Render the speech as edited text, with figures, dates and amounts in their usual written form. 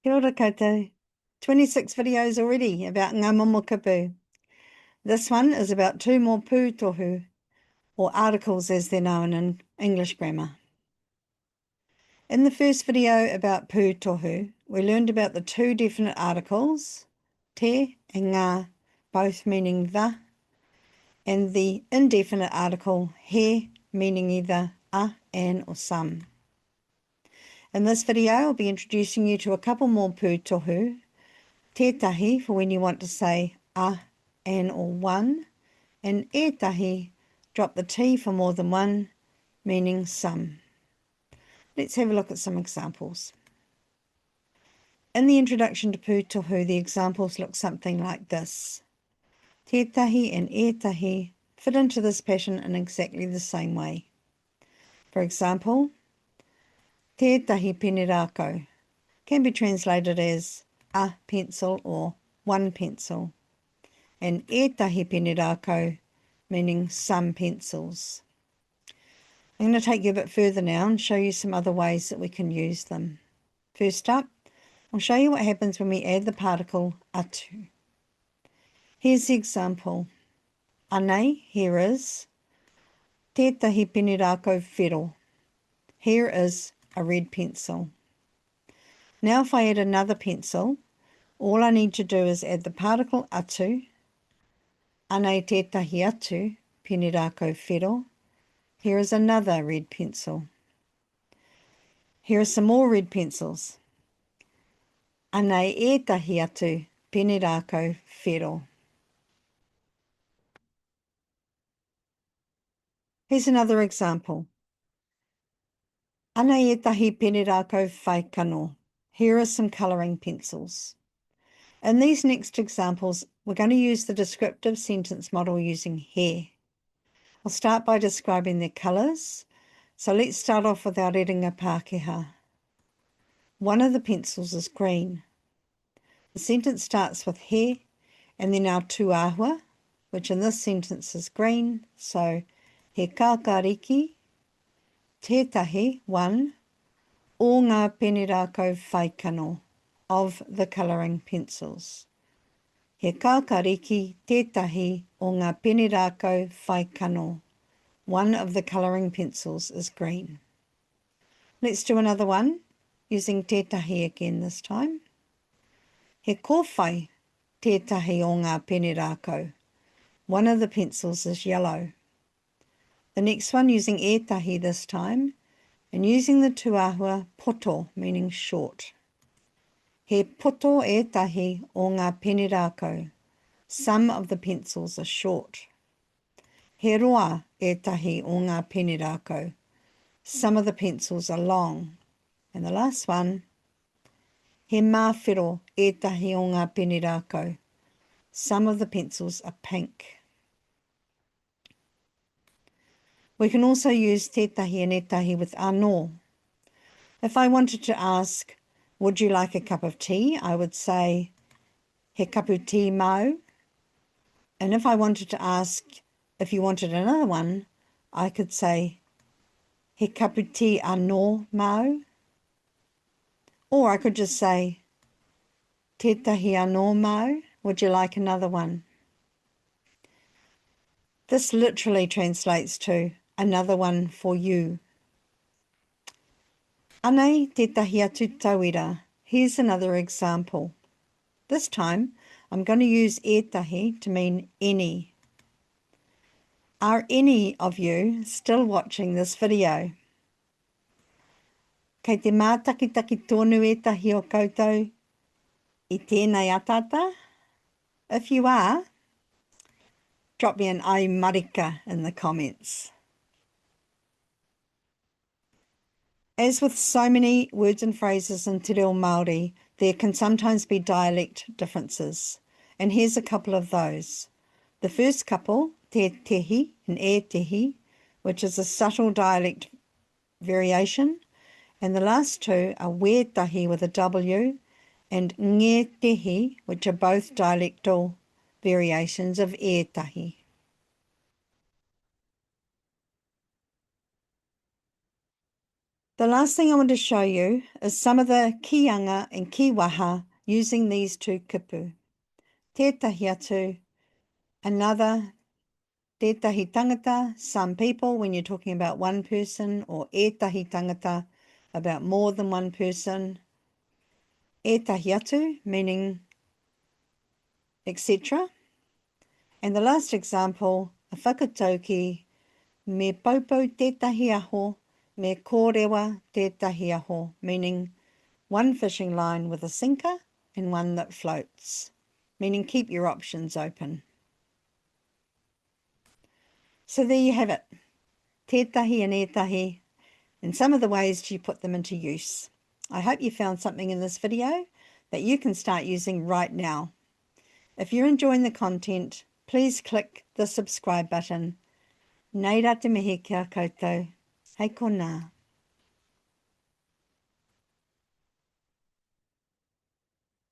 Kia ora koutou. 26 videos already about ngā momo kupu. This one is about two more pūtohu, or articles as they're known in English grammar. In the first video about pūtohu, we learned about the two definite articles, te and ngā, both meaning the, and the indefinite article he, meaning either a, an, or some. In this video, I'll be introducing you to a couple more pūtohu, Tētahi for when you want to say a, an, or one, and ētahi, drop the T for more than one, meaning some. Let's have a look at some examples. In the introduction to Pūtohu, the examples look something like this. Tētahi and ētahi fit into this pattern in exactly the same way. For example, tētahi penerako can be translated as a pencil or one pencil, and ētahi penerako meaning some pencils. I'm going to take you a bit further now and show you some other ways that we can use them. First up, I'll show you what happens when we add the particle atu. Here's the example. Anei, here is, tētahi penerako whero. Here is a red pencil. Now if I add another pencil, all I need to do is add the particle atu, anei tētahi atu, penerako whero. Here is another red pencil. Here are some more red pencils. Anei ētahi atu, penerako whero. Here's another example. Anei ētahi penerako whaikano. Here are some colouring pencils. In these next examples, we're going to use the descriptive sentence model using he. I'll start by describing their colours. So let's start off with our rerenga Pākehā. One of the pencils is green. The sentence starts with he and then our tuahua, which in this sentence is green. So he kākāriki, tētahi, one, o ngā penerako whaikano, of the colouring pencils. He kākāriki tētahi o ngā penerako whaikano. One of the colouring pencils is green. Let's do another one using tētahi again this time. He kōwhai tētahi o ngā penerako. One of the pencils is yellow. The next one using ētahi this time, and using the tuahua poto, meaning short. He poto ētahi o ngā penerako. Some of the pencils are short. He roa ētahi o ngā penerako. Some of the pencils are long. And the last one, he mawhero ētahi o ngā penerako. Some of the pencils are pink. We can also use tētahi and ētahi with anō. If I wanted to ask, would you like a cup of tea? I would say, he kapu tī mau. And if I wanted to ask if you wanted another one, I could say, he kapu tī anō mau. Or I could just say, tētahi anō mau. Would you like another one? This literally translates to another one for you. Anei tētahi atu tauira. Here's another example. This time, I'm going to use ētahi to mean any. Are any of you still watching this video? Kei te mātakitaki tōnu ētahi o koutou I tēnei atata? If you are, drop me an ai marika in the comments. As with so many words and phrases in te reo Māori, there can sometimes be dialect differences. And here's a couple of those. The first couple, tētehi and ētehi, which is a subtle dialect variation. And the last two are wētahi with a W and ngētehi, which are both dialectal variations of ētahi. The last thing I want to show you is some of the kīanga and kīwaha using these two kupu. Tētahi atu, another tētahi tangata, some people when you're talking about one person, or ētahi tangata, about more than one person. Ētahi atu, meaning etc. And the last example, a whakataukī, me paupau tētahi aho, me kōrewa tētahi aho, meaning one fishing line with a sinker and one that floats, meaning keep your options open. So there you have it, tētahi and ētahi, and some of the ways you put them into use. I hope you found something in this video that you can start using right now. If you're enjoying the content, please click the subscribe button. Nei rā te mihi kia koutou. Hei kona.